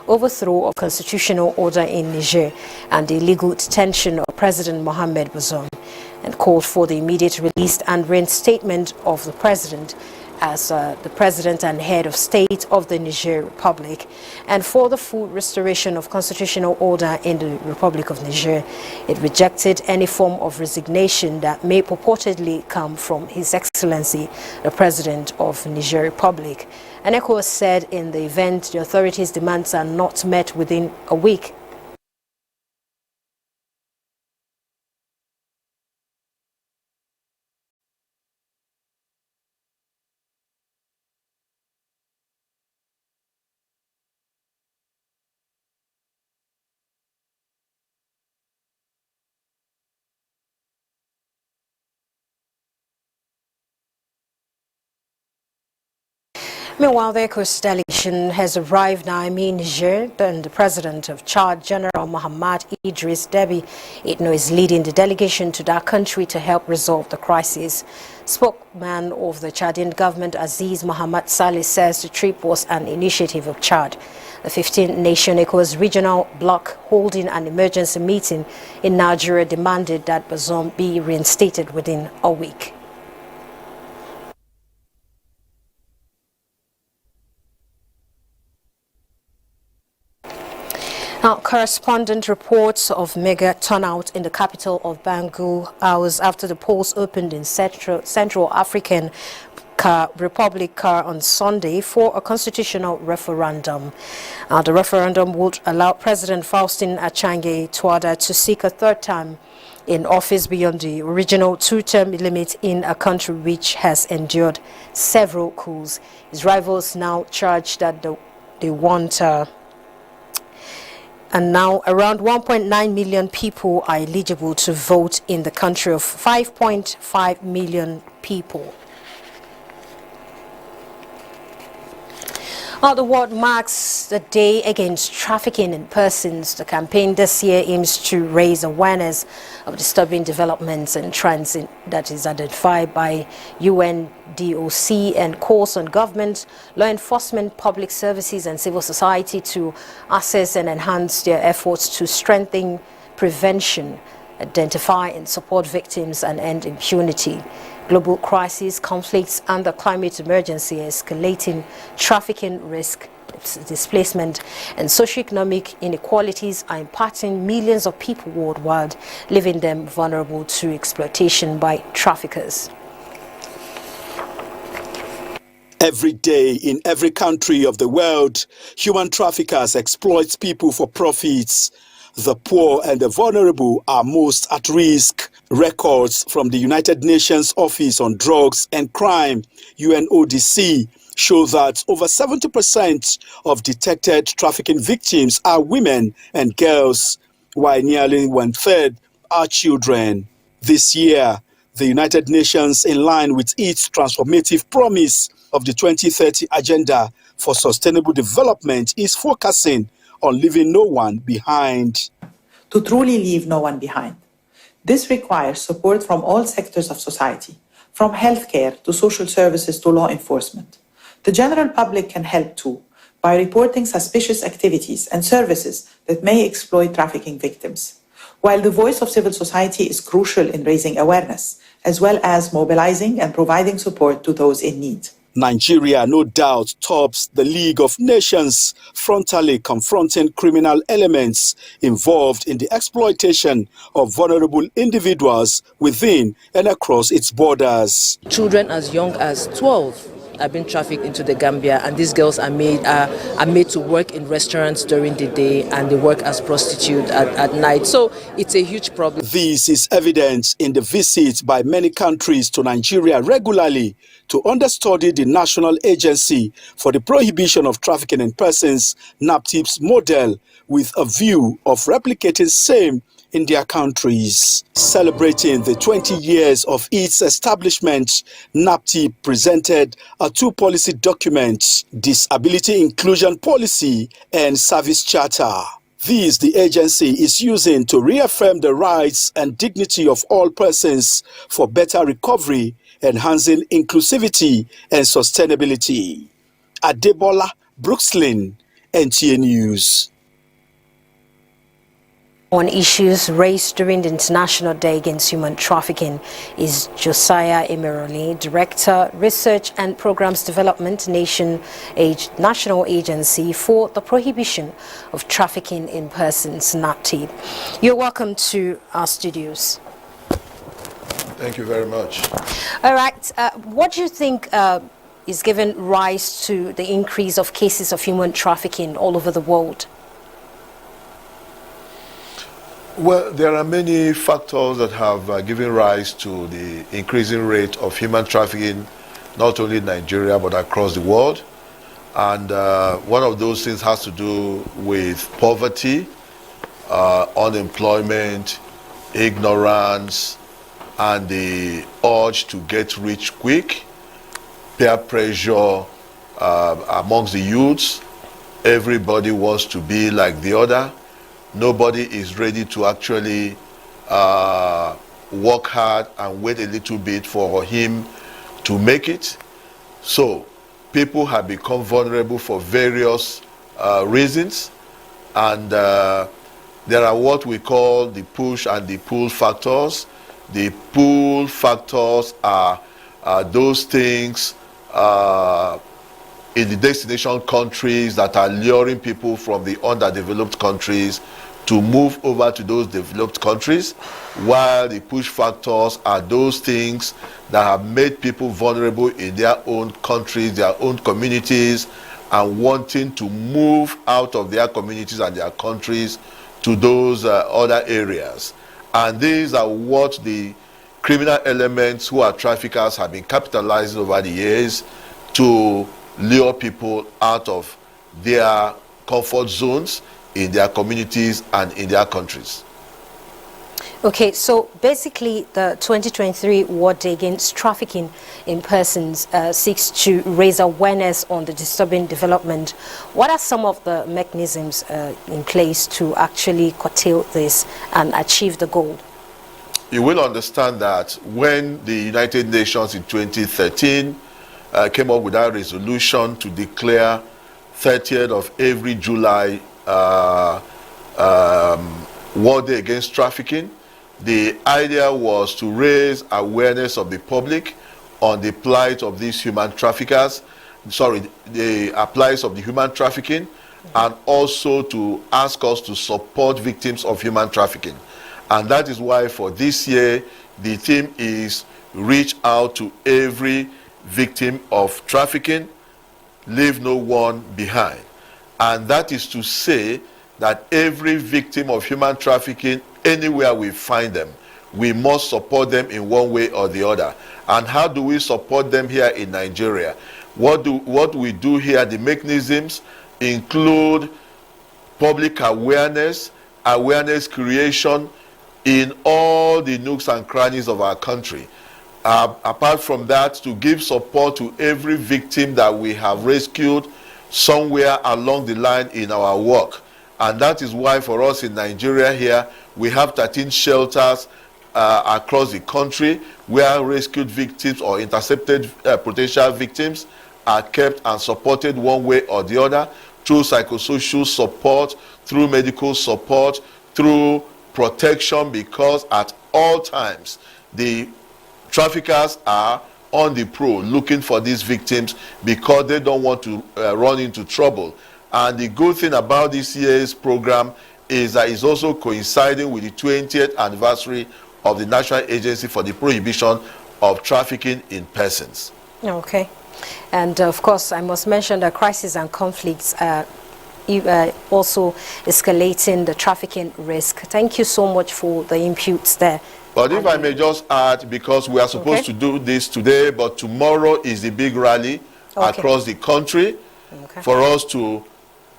overthrow of constitutional order in Niger and the illegal detention of President Mohamed Bazoum, and called for the immediate release and reinstatement of the president as the president and head of state of the Niger Republic, and for the full restoration of constitutional order in the Republic of Niger. It rejected any form of resignation that may purportedly come from His Excellency, the President of Niger Republic. And ECOWAS said in the event the authorities' demands are not met within a week, Meanwhile, the ECOWAS delegation has arrived now in Niger, and the president of Chad, General Mohamed Idriss Déby Itno, is leading the delegation to that country to help resolve the crisis. Spokesman of the Chadian government, Aziz Mohamed Saleh, says the trip was an initiative of Chad. The 15-nation ECOWAS regional bloc, holding an emergency meeting in Nigeria, demanded that Bazoum be reinstated within a week. Now, correspondent reports of mega turnout in the capital of Bangui hours after the polls opened in Central African Republic on Sunday for a constitutional referendum. The referendum would allow President Faustin Archange Touadera to seek a third term in office beyond the original two-term limit in a country which has endured several coups. His rivals now charge that they want and now around 1.9 million people are eligible to vote in the country of 5.5 million people. The world marks the Day Against Trafficking in Persons. The campaign this year aims to raise awareness of disturbing developments and trends that is identified by UNDOC and calls on government, law enforcement, public services and civil society to assess and enhance their efforts to strengthen prevention, identify and support victims and end impunity. Global crises, conflicts and the climate emergency escalating trafficking risk, displacement and socioeconomic inequalities are impacting millions of people worldwide, leaving them vulnerable to exploitation by traffickers. Every day in every country of the world, human traffickers exploit people for profits. The poor and the vulnerable are most at risk. Records from the United Nations Office on Drugs and Crime, UNODC, show that over 70% of detected trafficking victims are women and girls, while nearly one-third are children. This year, the United Nations, in line with its transformative promise of the 2030 Agenda for Sustainable Development, is focusing on leaving no one behind. To truly leave no one behind. This requires support from all sectors of society, from healthcare to social services to law enforcement. The general public can help too, by reporting suspicious activities and services that may exploit trafficking victims. While the voice of civil society is crucial in raising awareness, as well as mobilizing and providing support to those in need. Nigeria, no doubt, tops the League of Nations, frontally confronting criminal elements involved in the exploitation of vulnerable individuals within and across its borders. Children as young as 12 have been trafficked into the Gambia, and these girls are made to work in restaurants during the day and they work as prostitutes at night. So it's a huge problem. This is evident in the visits by many countries to Nigeria regularly to understudy the National Agency for the Prohibition of Trafficking in Persons, NAPTIP's model, with a view of replicating same in their countries. Celebrating the 20 years of its establishment, NAPTIP presented a two-policy document, Disability Inclusion Policy and Service Charter. These the agency is using to reaffirm the rights and dignity of all persons for better recovery, enhancing inclusivity and sustainability. Adebola Brookslyn, NTA News. On issues raised during the International Day Against Human Trafficking is Josiah Emeroli, Director, Research and Programs Development, National Agency for the Prohibition of Trafficking in Persons, NATIP. You're welcome to our studios. Thank you very much. All right. What do you think is giving rise to the increase of cases of human trafficking all over the world? Well, there are many factors that have given rise to the increasing rate of human trafficking, not only in Nigeria, but across the world. And one of those things has to do with poverty, unemployment, ignorance, and the urge to get rich quick, peer pressure amongst the youths. Everybody wants to be like the other. Nobody is ready to actually work hard and wait a little bit for him to make it. So people have become vulnerable for various reasons, and there are what we call the push and the pull factors. The pull factors are those things in the destination countries that are luring people from the underdeveloped countries to move over to those developed countries, while the push factors are those things that have made people vulnerable in their own countries, their own communities, and wanting to move out of their communities and their countries to those other areas. And these are what the criminal elements who are traffickers have been capitalizing over the years to lure people out of their comfort zones in their communities and in their countries. Okay, so basically the 2023 World Day Against Trafficking in Persons seeks to raise awareness on the disturbing development. What are some of the mechanisms in place to actually curtail this and achieve the goal? You will understand that when the United Nations in 2013 came up with that resolution to declare 30th of every July World Day Against Trafficking, the idea was to raise awareness of the public on the plight of these human traffickers, the plight of the human trafficking, and also to ask us to support victims of human trafficking. And that is why for this year, the theme is reach out to every victim of trafficking, leave no one behind. And that is to say that every victim of human trafficking, anywhere we find them, we must support them in one way or the other. And how do we support them here in Nigeria? What we do here, the mechanisms include public awareness creation in all the nooks and crannies of our country. Apart from that, to give support to every victim that we have rescued somewhere along the line in our work. And that is why for us in Nigeria here, we have 13 shelters across the country where rescued victims or intercepted potential victims are kept and supported one way or the other through psychosocial support, through medical support, through protection, because at all times the traffickers are on the prowl looking for these victims because they don't want to run into trouble. And the good thing about this year's program is that it's also coinciding with the 20th anniversary of the National Agency for the Prohibition of Trafficking in Persons. Okay. And of course, I must mention that crisis and conflicts also escalating the trafficking risk. Thank you so much for the inputs there. But if I may just add, because we are supposed to do this today, but tomorrow is the big rally across the country for us to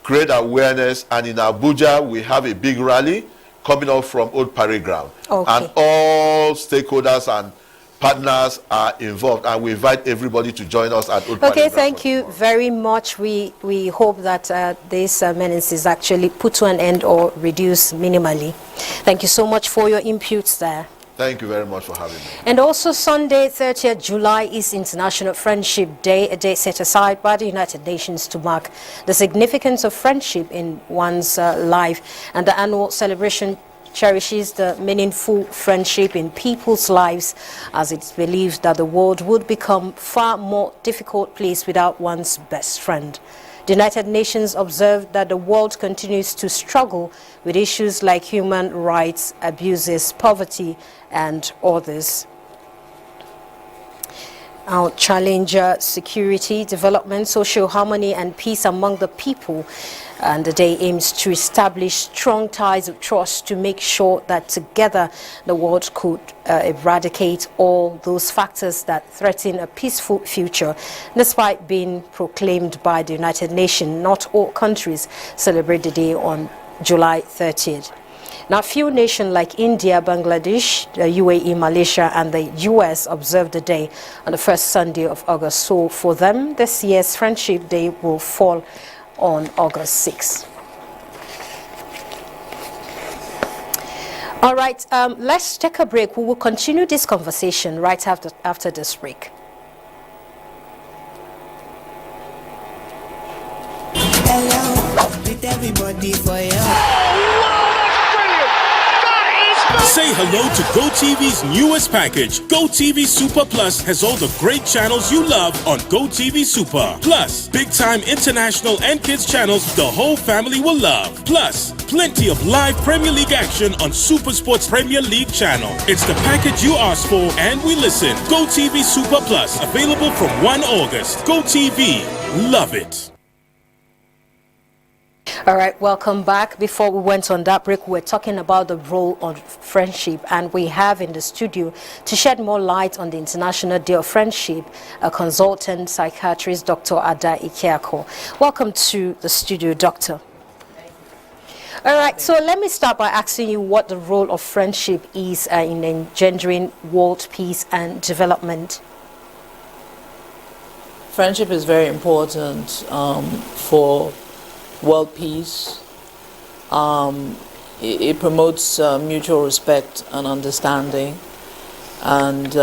create awareness. And in Abuja, we have a big rally coming up from Old Parade Ground. And all stakeholders and partners are involved, and we invite everybody to join us at Old Parade Ground. Thank you very much. We hope that this menace is actually put to an end or reduced minimally. Thank you so much for your inputs there. Thank you very much for having me. And also Sunday, 30th July is International Friendship Day, a day set aside by the United Nations to mark the significance of friendship in one's life. And the annual celebration cherishes the meaningful friendship in people's lives, as it's believed that the world would become far more difficult place without one's best friend. The United Nations observed that the world continues to struggle with issues like human rights abuses, poverty, and others. Our challenge security, development, social harmony, and peace among the people. And the day aims to establish strong ties of trust to make sure that together the world could eradicate all those factors that threaten a peaceful future. Despite being proclaimed by the United Nations, not all countries celebrate the day on July 30th. Now, few nations like India, Bangladesh, the UAE, Malaysia, and the US observe the day on the first Sunday of August. So for them, this year's Friendship Day will fall on August 6th. All right, let's take a break. We will continue this conversation right after this break. Hello, with everybody for you. Say hello to GoTV's newest package. GoTV Super Plus has all the great channels you love on GoTV Super. Plus, big-time international and kids channels the whole family will love. Plus, plenty of live Premier League action on Super Sports Premier League channel. It's the package you asked for and we listen. GoTV Super Plus, available from 1 August. GoTV, love it. All right, welcome back. Before we went on that break, we were talking about the role of friendship, and we have in the studio to shed more light on the International Day of Friendship, a consultant psychiatrist, Dr. Ada Ikeako. Welcome to the studio, Doctor. All right, so let me start by asking you what the role of friendship is in engendering world peace and development. Friendship is very important for world peace. It promotes mutual respect and understanding, and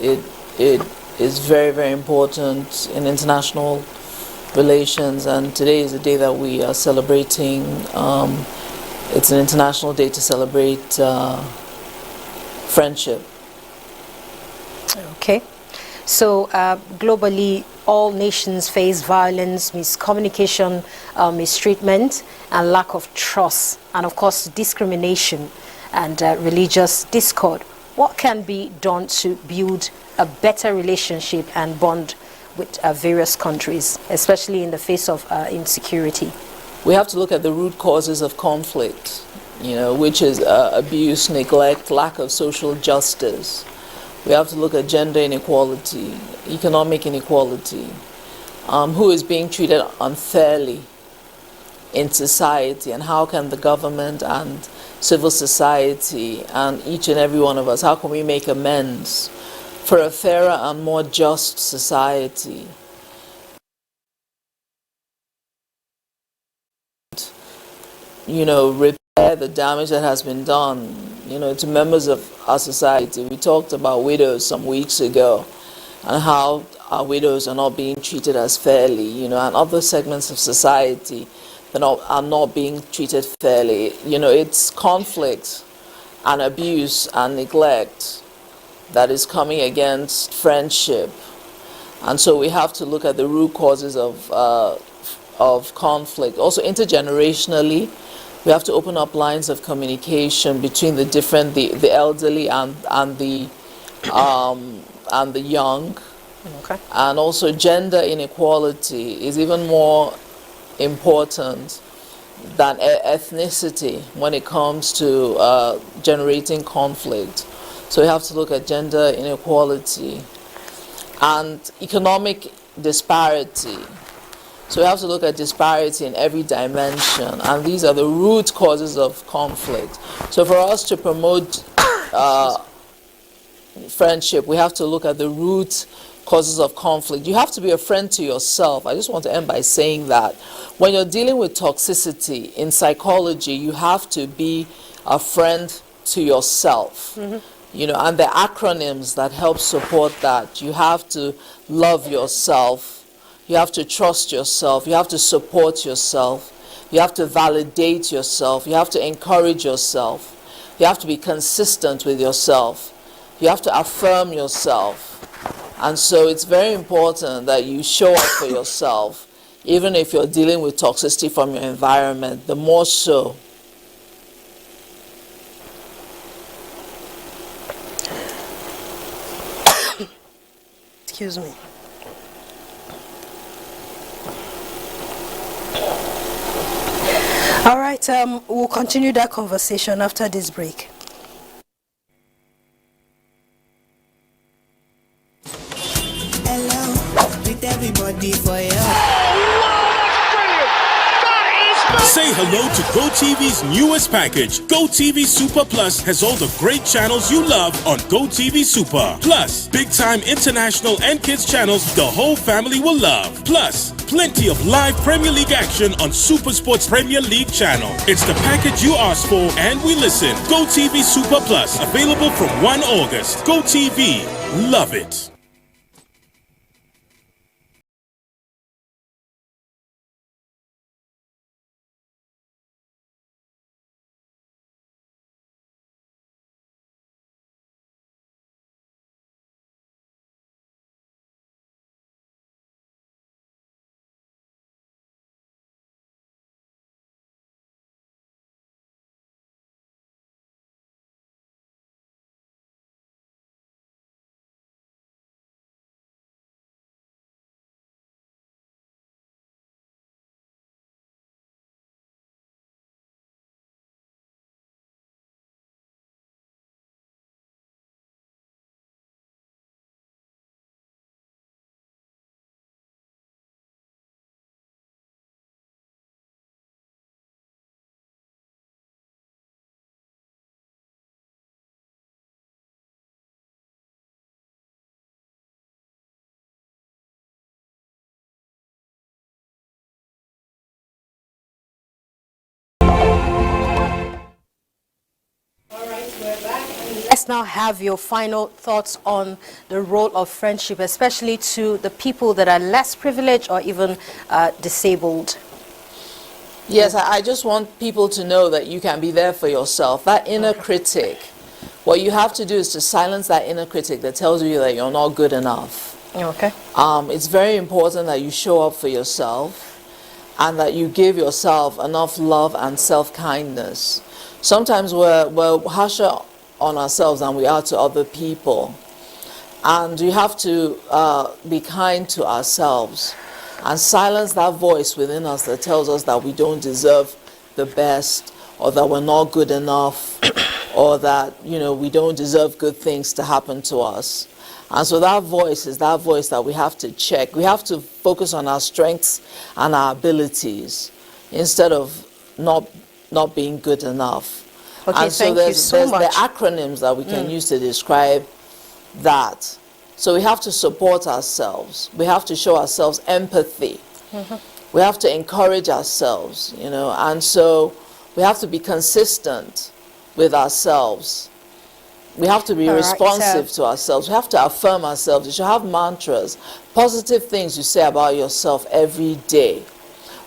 it is very, very important in international relations. And today is the day that we are celebrating. It's an international day to celebrate friendship. Okay, so globally, all nations face violence, miscommunication, mistreatment, and lack of trust, and of course discrimination and religious discord. What can be done to build a better relationship and bond with various countries, especially in the face of insecurity? We have to look at the root causes of conflict, which is abuse, neglect, lack of social justice. We have to look at gender inequality, economic inequality, who is being treated unfairly in society, and how can the government and civil society and each and every one of us, how can we make amends for a fairer and more just society? Repair the damage that has been done, to members of our society. We talked about widows some weeks ago and how our widows are not being treated as fairly, and other segments of society that are not being treated fairly. It's conflict and abuse and neglect that is coming against friendship. And so we have to look at the root causes of conflict. Also intergenerationally, we have to open up lines of communication between the elderly and the young. Okay. And also gender inequality is even more important than ethnicity when it comes to generating conflict. So we have to look at gender inequality and economic disparity. So we have to look at disparity in every dimension, and these are the root causes of conflict. So for us to promote friendship, we have to look at the root causes of conflict. You have to be a friend to yourself. I just want to end by saying that when you're dealing with toxicity in psychology, you have to be a friend to yourself. Mm-hmm. and the acronyms that help support that. You have to love yourself, you have to trust yourself, you have to support yourself, you have to validate yourself, you have to encourage yourself, you have to be consistent with yourself, you have to affirm yourself. And so it's very important that you show up for yourself, even if you're dealing with toxicity from your environment, the more so. Excuse me. All right, we'll continue that conversation after this break. Hello, with everybody for you. Say hello to GoTV's newest package. GoTV Super Plus has all the great channels you love on GoTV Super. Plus, big-time international and kids channels the whole family will love. Plus, plenty of live Premier League action on Super Sports Premier League channel. It's the package you asked for and we listen. GoTV Super Plus, available from 1 August. GoTV, love it. Let's now have your final thoughts on the role of friendship, especially to the people that are less privileged or even disabled. Yes, I just want people to know that you can be there for yourself. That inner critic, what you have to do is to silence that inner critic that tells you that you're not good enough. Okay. It's very important that you show up for yourself and that you give yourself enough love and self-kindness. Sometimes we're harsher on ourselves than we are to other people. And we have to be kind to ourselves and silence that voice within us that tells us that we don't deserve the best, or that we're not good enough, or that, we don't deserve good things to happen to us. And so that voice is that voice that we have to check. We have to focus on our strengths and our abilities instead of not being good enough. Okay, and so thank you so there's much. the acronyms that we can use to describe that. So we have to support ourselves. We have to show ourselves empathy. We have to encourage ourselves, and so we have to be consistent with ourselves. We have to be responsive to ourselves. We have to affirm ourselves. You should have mantras, positive things you say about yourself every day.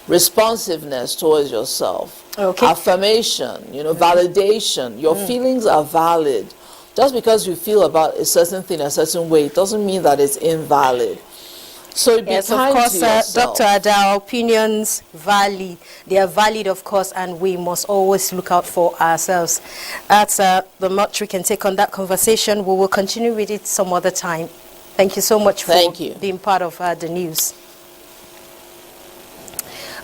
Responsiveness towards yourself. Okay. Affirmation, validation. Your feelings are valid. Just because you feel about a certain thing a certain way, it doesn't mean that it's invalid. So be Yes, of kind course, to yourself. Dr. Ada, opinions valid. They are valid, of course, and we must always look out for ourselves. That's the much we can take on that conversation. We will continue with it some other time. Thank you so much for being part of the news.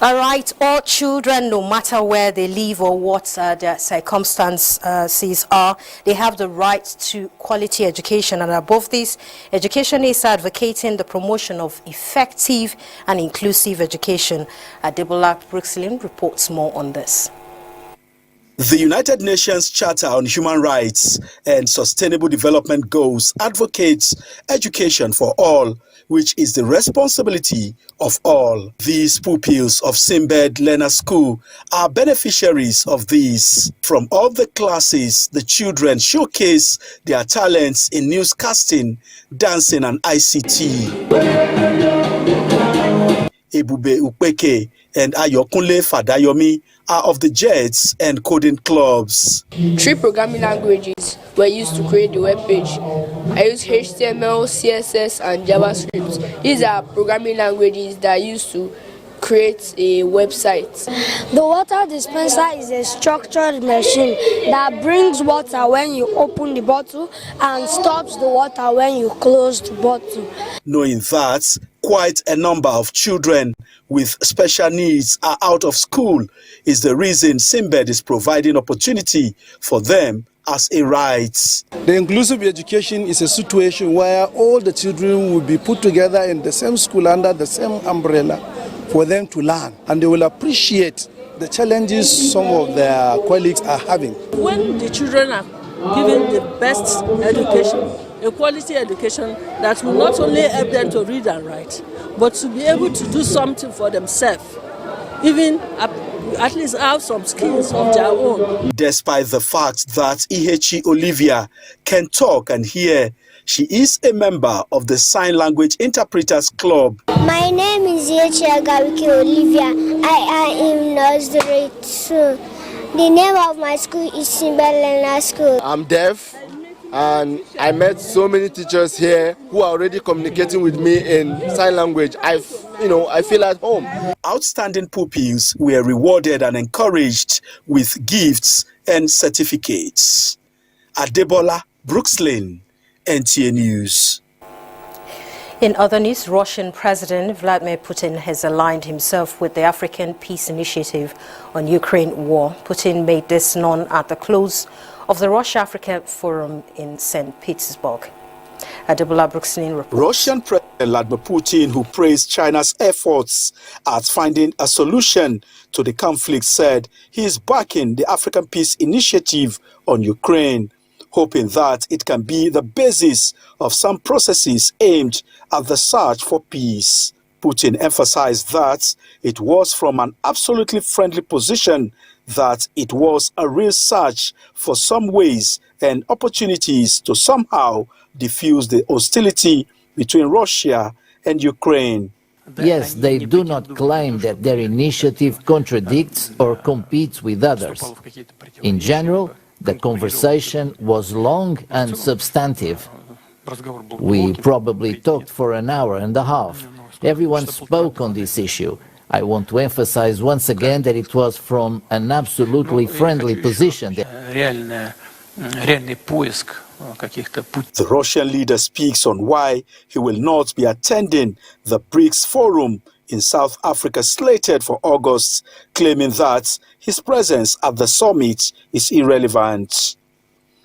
All right, all children, no matter where they live or what their circumstances are, they have the right to quality education. And above this, education is advocating the promotion of effective and inclusive education. Adebola Brooksland reports more on this. The United Nations Charter on Human Rights and Sustainable Development Goals advocates education for all, which is the responsibility of all. These pupils of Simbed Learner School are beneficiaries of these. From all the classes, the children showcase their talents in newscasting, dancing, and ICT. Ebube Upeke and Ayokunle Fadayomi are of the JETS and coding clubs. 3 programming languages were used to create the web page. I use HTML, CSS, and JavaScript. These are programming languages that are used to create a website. The water dispenser is a structured machine that brings water when you open the bottle and stops the water when you close the bottle. Knowing that quite a number of children with special needs are out of school is the reason Simbed is providing opportunity for them as a right. The inclusive education is a situation where all the children will be put together in the same school under the same umbrella for them to learn, and they will appreciate the challenges some of their colleagues are having. When the children are given the best education, a quality education that will not only help them to read and write, but to be able to do something for themselves, even at least have some skills of their own. Despite the fact that Ihechi Olivia can talk and hear, she is a member of the Sign Language Interpreters Club. My name is Ihechi Olivia. I am in nursery 2. The name of my school is Simbed Learner School. I'm deaf, and I met so many teachers here who are already communicating with me in sign language. I feel at home. Outstanding pupils were rewarded and encouraged with gifts and certificates. Adebola Brookslyn, NTA News. In other news, Russian President Vladimir Putin has aligned himself with the African Peace Initiative on Ukraine war. Putin made this known at the close of the Russia-Africa Forum in St. Petersburg. Adebola Brookslyn reports. Russian President Vladimir Putin, who praised China's efforts at finding a solution to the conflict, said he is backing the African Peace Initiative on Ukraine, hoping that it can be the basis of some processes aimed at the search for peace. Putin emphasized that it was from an absolutely friendly position, that it was a real search for some ways and opportunities to somehow diffuse the hostility between Russia and Ukraine. Yes, they do not claim that their initiative contradicts or competes with others. In general, the conversation was long and substantive. We probably talked for an hour and a half. Everyone spoke on this issue. I want to emphasize once again that it was from an absolutely friendly position. The Russian leader speaks on why he will not be attending the BRICS forum in South Africa slated for August, claiming that his presence at the summit is irrelevant.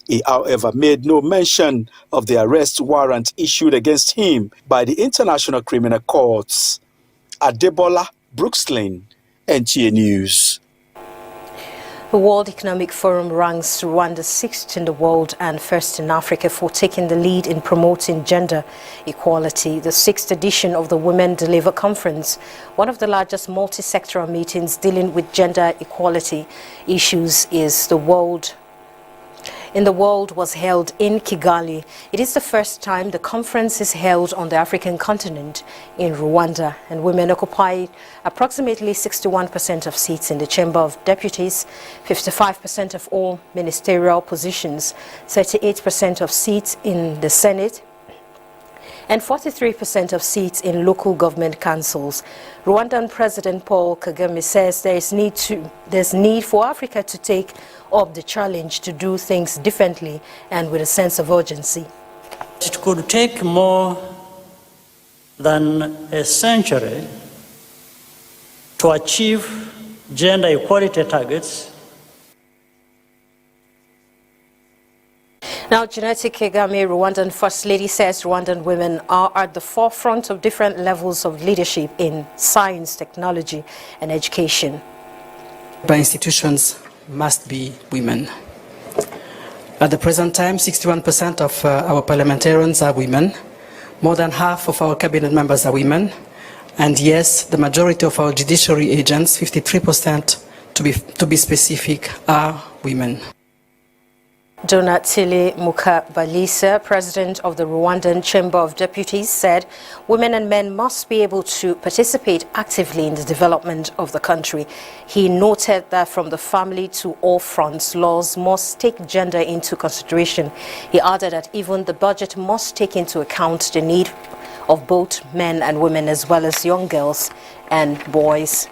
He, however, made no mention of the arrest warrant issued against him by the International Criminal Court. Adebola Brookslyn, NTA News. The World Economic Forum ranks Rwanda 6th in the world and 1st in Africa for taking the lead in promoting gender equality. The 6th edition of the Women Deliver Conference, one of the largest multi-sectoral meetings dealing with gender equality issues in the world, was held in Kigali. It is the first time the conference is held on the African continent in Rwanda, and women occupy approximately 61% of seats in the Chamber of Deputies, 55% of all ministerial positions, 38% of seats in the Senate, and 43% of seats in local government councils. Rwandan President Paul Kagame says there's need for Africa to take up the challenge to do things differently and with a sense of urgency. It could take more than a century to achieve gender equality targets. Now, Janetti Kagame, Rwandan First Lady, says Rwandan women are at the forefront of different levels of leadership in science, technology, and education. By institutions must be women. At the present time, 61% of our parliamentarians are women. More than half of our cabinet members are women. And yes, the majority of our judiciary agents, 53% to be specific, are women. Donatille Mukabalisa, president of the Rwandan Chamber of Deputies, said women and men must be able to participate actively in the development of the country. He noted that from the family to all fronts, laws must take gender into consideration. He added that even the budget must take into account the need of both men and women, as well as young girls and boys.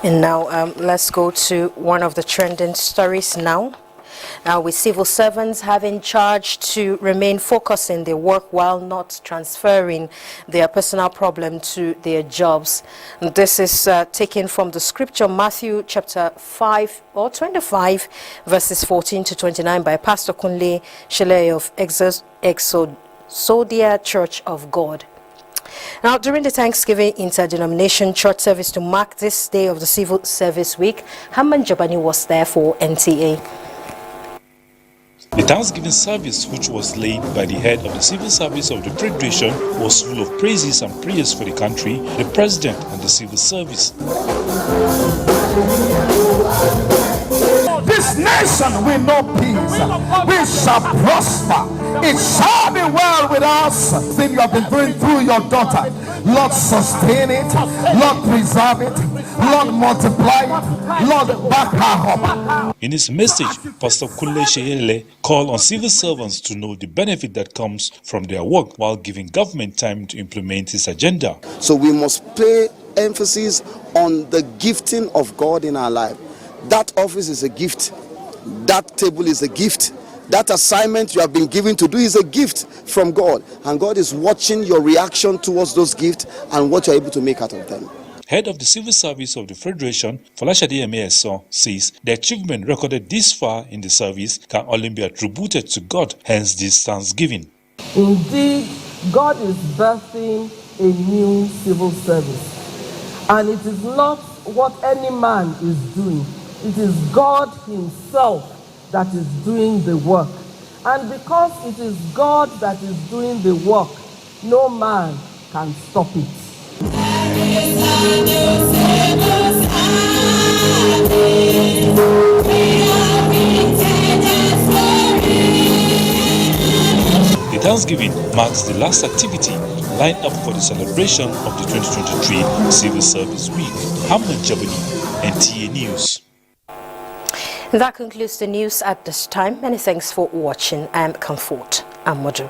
And now let's go to one of the trending stories now. Now, with civil servants having charge to remain focused in their work while not transferring their personal problem to their jobs. And this is taken from the scripture Matthew chapter 5 or 25 verses 14 to 29 by Pastor Kunle Shele of Exodia Church of God. Now, during the Thanksgiving interdenomination church service to mark this day of the Civil Service Week, Haman Jabani was there for NTA. The Thanksgiving service, which was led by the head of the Civil Service of the Federation, was full of praises and prayers for the country, the president, and the civil service. This nation will know peace. We shall prosper. It shall be well with us. Thing you have been doing through your daughter. Lord, sustain it. Lord, preserve it. Lord, multiply it. Lord, back her up. In his message, Pastor Kunle Shele called on civil servants to know the benefit that comes from their work while giving government time to implement his agenda. So we must pay emphasis on the gifting of God in our life. That office is a gift. That table is a gift. That assignment you have been given to do is a gift from God. And God is watching your reaction towards those gifts and what you're able to make out of them. Head of the Civil Service of the Federation, Folashade Emeeson, says the achievement recorded this far in the service can only be attributed to God, hence this thanksgiving. Indeed, God is birthing a new civil service. And it is not what any man is doing. It is God himself that is doing the work. And because it is God that is doing the work, no man can stop it. The Thanksgiving marks the last activity lined up for the celebration of the 2023 Civil Service Week. Hamad Jabani, NTA News. That concludes the news at this time. Many thanks for watching. I am Comfort Amodu.